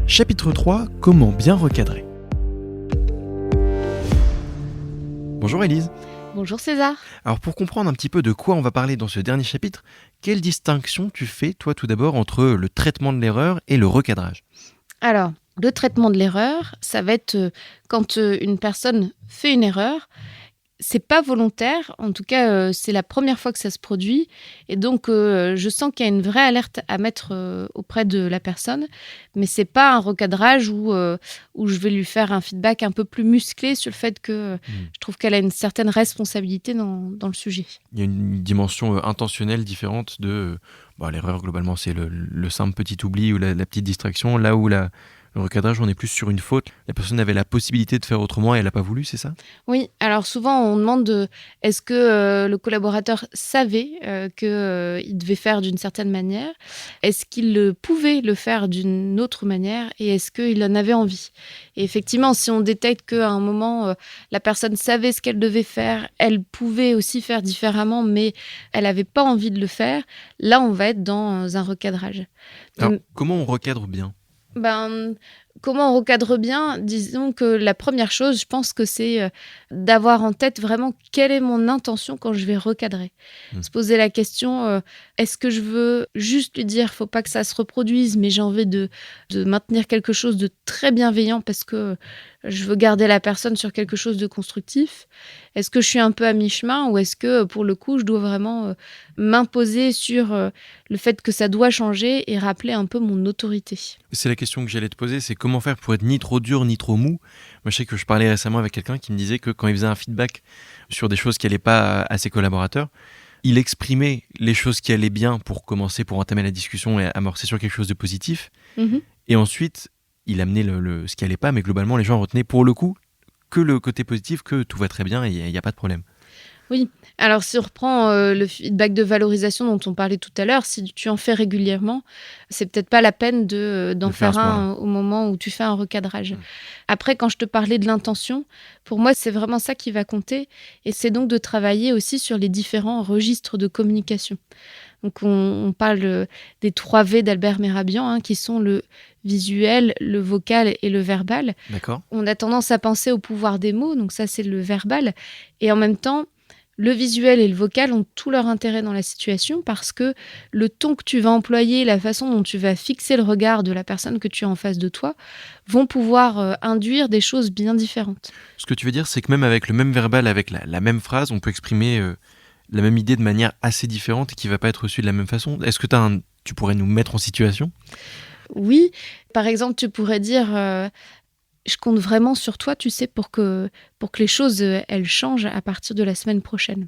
Chapitre 3, comment bien recadrer. Bonjour Élise. Bonjour César. Alors pour comprendre un petit peu de quoi on va parler dans ce dernier chapitre, quelle distinction tu fais toi tout d'abord entre le traitement de l'erreur et le recadrage ? Alors, le traitement de l'erreur, ça va être quand une personne fait une erreur, c'est pas volontaire, en tout cas c'est la première fois que ça se produit et donc je sens qu'il y a une vraie alerte à mettre auprès de la personne, mais c'est pas un recadrage où je vais lui faire un feedback un peu plus musclé sur le fait que je trouve qu'elle a une certaine responsabilité dans le sujet. Il y a une dimension intentionnelle différente de... l'erreur globalement c'est le simple petit oubli ou la petite distraction, là où le recadrage on est plus sur une faute. La personne avait la possibilité de faire autrement et elle n'a pas voulu, c'est ça ? Oui, alors souvent on demande est-ce que le collaborateur savait qu'il devait faire d'une certaine manière ? Est-ce qu'il pouvait le faire d'une autre manière ? Et est-ce qu'il en avait envie ? Et effectivement, si on détecte qu'à un moment, la personne savait ce qu'elle devait faire, elle pouvait aussi faire différemment, mais elle n'avait pas envie de le faire, là on va être dans un recadrage. Alors, comment on recadre bien ? Comment on recadre bien ? Disons que la première chose, je pense que c'est d'avoir en tête vraiment quelle est mon intention quand je vais recadrer. Se poser la question, est-ce que je veux juste lui dire, faut pas que ça se reproduise, mais j'ai envie de maintenir quelque chose de très bienveillant parce que je veux garder la personne sur quelque chose de constructif ? Est-ce que je suis un peu à mi-chemin ou est-ce que, pour le coup, je dois vraiment m'imposer sur le fait que ça doit changer et rappeler un peu mon autorité ? C'est la question que j'allais te poser, c'est comment faire pour être ni trop dur ni trop mou. Moi je sais que je parlais récemment avec quelqu'un qui me disait que quand il faisait un feedback sur des choses qui n'allaient pas à ses collaborateurs, il exprimait les choses qui allaient bien pour commencer, pour entamer la discussion et amorcer sur quelque chose de positif. Et ensuite, il amenait ce qui n'allait pas, mais globalement les gens retenaient pour le coup que le côté positif, que tout va très bien et il n'y a pas de problème. Oui, alors si on reprend le feedback de valorisation dont on parlait tout à l'heure, si tu en fais régulièrement, c'est peut-être pas la peine d'en faire un au moment où tu fais un recadrage. Après, quand je te parlais de l'intention, pour moi, c'est vraiment ça qui va compter. Et c'est donc de travailler aussi sur les différents registres de communication. Donc, on parle des 3 V d'Albert Mehrabian, qui sont le visuel, le vocal et le verbal. D'accord. On a tendance à penser au pouvoir des mots, donc ça, c'est le verbal. Et en même temps, le visuel et le vocal ont tout leur intérêt dans la situation parce que le ton que tu vas employer, la façon dont tu vas fixer le regard de la personne que tu as en face de toi, vont pouvoir induire des choses bien différentes. Ce que tu veux dire, c'est que même avec le même verbal, avec la même phrase, on peut exprimer la même idée de manière assez différente et qui ne va pas être reçue de la même façon. Est-ce que tu pourrais nous mettre en situation ? Oui, par exemple, tu pourrais dire... je compte vraiment sur toi, tu sais, pour que les choses, elles changent à partir de la semaine prochaine.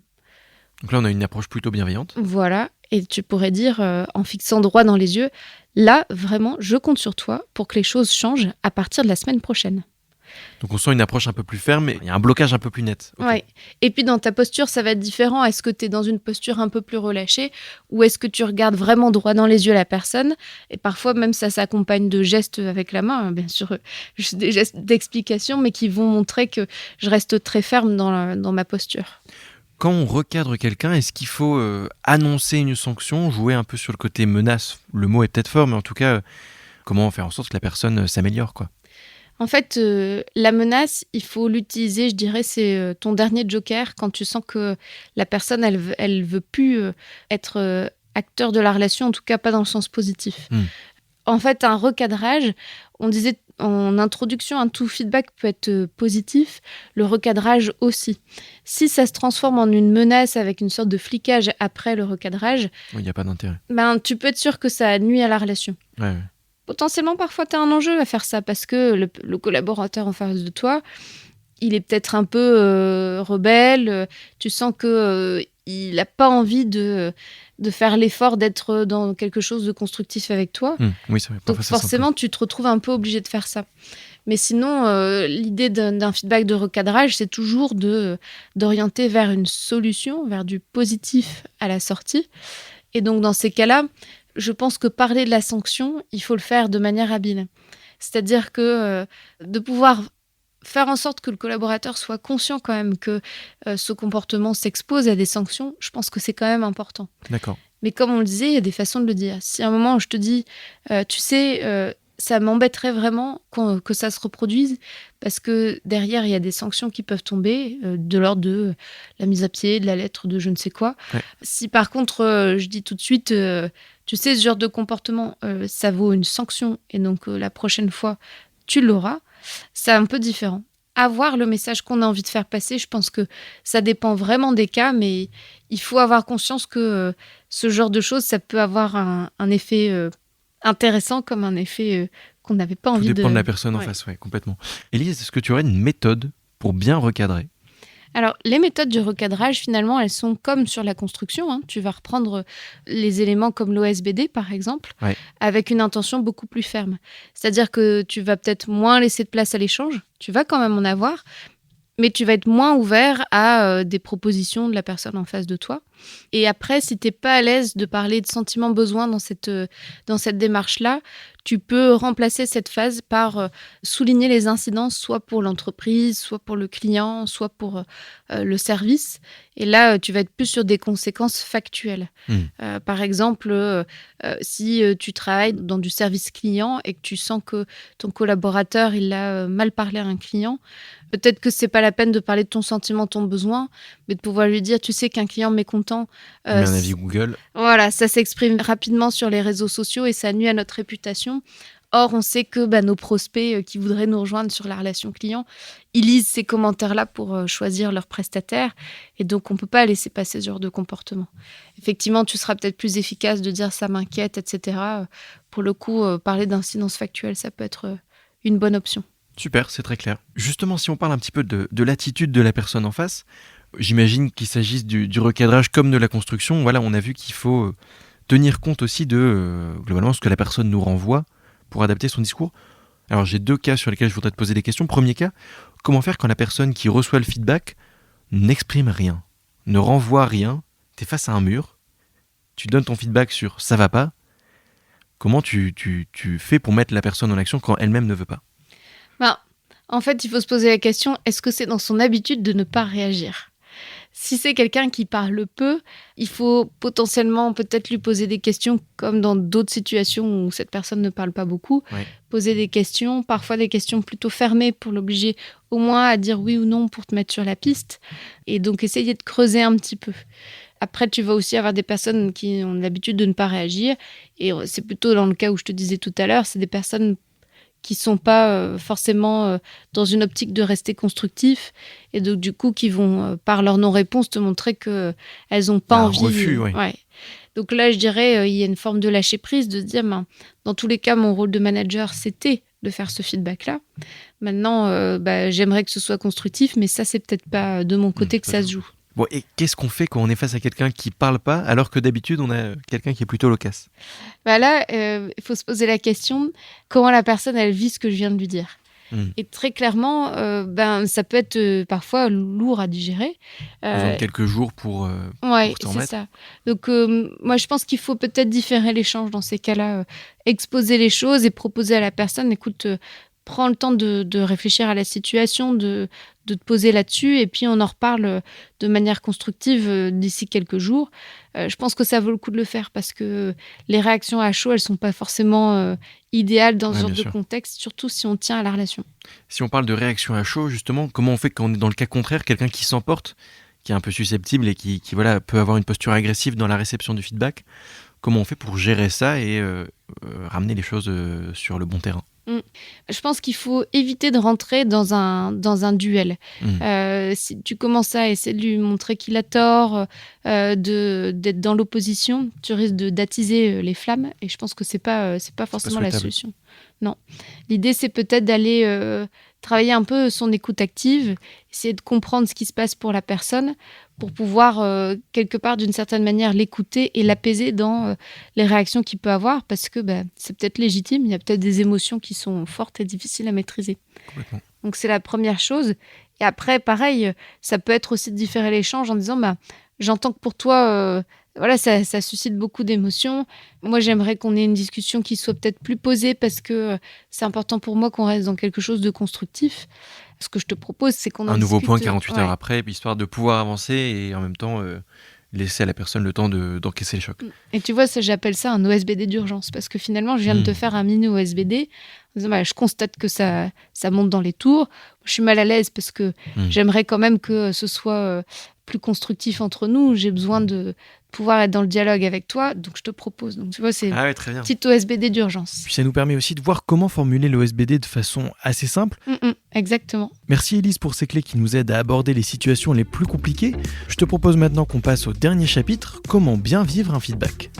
Donc là, on a une approche plutôt bienveillante. Voilà, et tu pourrais dire, en fixant droit dans les yeux, là, vraiment, je compte sur toi pour que les choses changent à partir de la semaine prochaine. Donc on sent une approche un peu plus ferme, mais il y a un blocage un peu plus net. Okay. Ouais. Et puis dans ta posture, ça va être différent. Est-ce que tu es dans une posture un peu plus relâchée ou est-ce que tu regardes vraiment droit dans les yeux la personne ? Et parfois même ça s'accompagne de gestes avec la main, bien sûr, juste des gestes d'explication, mais qui vont montrer que je reste très ferme dans ma posture. Quand on recadre quelqu'un, est-ce qu'il faut annoncer une sanction, jouer un peu sur le côté menace ? Le mot est peut-être fort, mais en tout cas, comment faire en sorte que la personne s'améliore, quoi ? En fait, la menace, il faut l'utiliser, je dirais, c'est ton dernier joker quand tu sens que la personne, elle veut plus être acteur de la relation, en tout cas pas dans le sens positif. En fait, un recadrage, on disait en introduction, tout feedback peut être positif, le recadrage aussi. Si ça se transforme en une menace avec une sorte de flicage après le recadrage, il n'y a pas d'intérêt. Tu peux être sûr que ça nuit à la relation. Ouais. Potentiellement, parfois, tu as un enjeu à faire ça parce que le collaborateur en face de toi, il est peut-être un peu rebelle. Tu sens qu'il n'a pas envie de faire l'effort d'être dans quelque chose de constructif avec toi. Oui, c'est vrai. Donc forcément, tu te retrouves un peu obligé de faire ça. Mais sinon, l'idée d'un feedback de recadrage, c'est toujours d'orienter vers une solution, vers du positif à la sortie. Et donc, dans ces cas-là, je pense que parler de la sanction, il faut le faire de manière habile. C'est-à-dire que de pouvoir faire en sorte que le collaborateur soit conscient quand même que ce comportement s'expose à des sanctions, je pense que c'est quand même important. D'accord. Mais comme on le disait, il y a des façons de le dire. Si à un moment, je te dis, tu sais, ça m'embêterait vraiment que ça se reproduise parce que derrière, il y a des sanctions qui peuvent tomber de l'ordre de la mise à pied, de la lettre, de je ne sais quoi. Ouais. Si par contre, je dis tout de suite, tu sais, ce genre de comportement, ça vaut une sanction et donc la prochaine fois, tu l'auras, c'est un peu différent. Avoir le message qu'on a envie de faire passer, je pense que ça dépend vraiment des cas, mais il faut avoir conscience que ce genre de choses, ça peut avoir un effet intéressant comme un effet qu'on n'avait pas Tout envie de... dépend de la personne en Ouais. face, ouais, complètement. Élise, est-ce que tu aurais une méthode pour bien recadrer? Alors, les méthodes du recadrage, finalement, elles sont comme sur la construction, hein. Tu vas reprendre les éléments comme l'OSBD, par exemple, Ouais. avec une intention beaucoup plus ferme. C'est-à-dire que tu vas peut-être moins laisser de place à l'échange, tu vas quand même en avoir, mais tu vas être moins ouvert à des propositions de la personne en face de toi. Et après, si tu n'es pas à l'aise de parler de sentiments besoins dans cette démarche-là, tu peux remplacer cette phase par souligner les incidences, soit pour l'entreprise, soit pour le client, soit pour le service. Et là, tu vas être plus sur des conséquences factuelles. Par exemple, si tu travailles dans du service client et que tu sens que ton collaborateur il a mal parlé à un client, peut-être que c'est pas la peine de parler de ton sentiment, ton besoin, mais de pouvoir lui dire, tu sais qu'un client mécontent, Tu mets un avis Google. voilà, ça s'exprime rapidement sur les réseaux sociaux et ça nuit à notre réputation. Or, on sait que nos prospects qui voudraient nous rejoindre sur la relation client, ils lisent ces commentaires-là pour choisir leur prestataire. Et donc, on ne peut pas laisser passer ce genre de comportement. Effectivement, tu seras peut-être plus efficace de dire ça m'inquiète, etc. Pour le coup, parler d'incidence factuelle, ça peut être une bonne option. Super, c'est très clair. Justement, si on parle un petit peu de l'attitude de la personne en face, j'imagine qu'il s'agisse du recadrage comme de la construction. Voilà, on a vu qu'il faut tenir compte aussi de globalement ce que la personne nous renvoie pour adapter son discours. Alors j'ai 2 cas sur lesquels je voudrais te poser des questions. Premier cas, comment faire quand la personne qui reçoit le feedback n'exprime rien, ne renvoie rien, t'es face à un mur, tu donnes ton feedback sur ça va pas, comment tu fais pour mettre la personne en action quand elle-même ne veut pas? En fait, il faut se poser la question, est-ce que c'est dans son habitude de ne pas réagir ? Si c'est quelqu'un qui parle peu, il faut potentiellement peut-être lui poser des questions comme dans d'autres situations où cette personne ne parle pas beaucoup. Ouais. Poser des questions, parfois des questions plutôt fermées pour l'obliger au moins à dire oui ou non pour te mettre sur la piste. Et donc essayer de creuser un petit peu. Après, tu vas aussi avoir des personnes qui ont l'habitude de ne pas réagir. Et c'est plutôt dans le cas où je te disais tout à l'heure, c'est des personnes qui sont pas forcément dans une optique de rester constructifs et donc du coup qui vont par leur non-réponse te montrer que elles n'ont pas envie. Refus, ouais. Ouais. Donc là, je dirais il y a une forme de lâcher prise, de se dire dans tous les cas, mon rôle de manager, c'était de faire ce feedback-là. Maintenant, j'aimerais que ce soit constructif, mais ça, c'est peut-être pas de mon côté que ça se joue. Bon, et qu'est-ce qu'on fait quand on est face à quelqu'un qui parle pas, alors que d'habitude, on a quelqu'un qui est plutôt loquace? Là, il faut se poser la question, comment la personne, elle vit ce que je viens de lui dire. Et très clairement, ça peut être parfois lourd à digérer. Besoin de quelques jours pour t'en C'est remettre. ça. Donc, moi, je pense qu'il faut peut-être différer l'échange dans ces cas-là. Exposer les choses et proposer à la personne, écoute, prends le temps de réfléchir à la situation, de te poser là-dessus, et puis on en reparle de manière constructive d'ici quelques jours. Je pense que ça vaut le coup de le faire parce que les réactions à chaud, elles sont pas forcément idéales dans ce genre de contexte, surtout si on tient à la relation. Si on parle de réaction à chaud, justement, comment on fait quand on est dans le cas contraire, quelqu'un qui s'emporte, qui est un peu susceptible et qui voilà, peut avoir une posture agressive dans la réception du feedback? Comment on fait pour gérer ça et ramener les choses sur le bon terrain? Je pense qu'il faut éviter de rentrer dans un duel. Si tu commences à essayer de lui montrer qu'il a tort, d'être dans l'opposition, tu risques d'attiser les flammes. Et je pense que c'est pas forcément la solution. Non. L'idée, c'est peut-être d'aller travailler un peu son écoute active, essayer de comprendre ce qui se passe pour la personne, pour pouvoir, quelque part, d'une certaine manière, l'écouter et l'apaiser dans les réactions qu'il peut avoir, parce que c'est peut-être légitime, il y a peut-être des émotions qui sont fortes et difficiles à maîtriser. Complètement. Donc, c'est la première chose. Et après, pareil, ça peut être aussi de différer l'échange en disant, j'entends que pour toi, ça suscite beaucoup d'émotions. Moi, j'aimerais qu'on ait une discussion qui soit peut-être plus posée parce que c'est important pour moi qu'on reste dans quelque chose de constructif. Ce que je te propose, c'est qu'on en un nouveau discute, point 48 heures après, histoire de pouvoir avancer et en même temps laisser à la personne le temps d'encaisser le choc. Et tu vois, j'appelle ça un OSBD d'urgence, parce que finalement, je viens de te faire un mini OSBD. En disant, je constate que ça monte dans les tours. Je suis mal à l'aise parce que j'aimerais quand même que ce soit plus constructif entre nous. J'ai besoin de pouvoir être dans le dialogue avec toi, donc je te propose. Donc tu vois, c'est une petite OSBD d'urgence. Puis ça nous permet aussi de voir comment formuler l'OSBD de façon assez simple. Exactement. Merci Élise pour ces clés qui nous aident à aborder les situations les plus compliquées. Je te propose maintenant qu'on passe au dernier chapitre, comment bien vivre un feedback.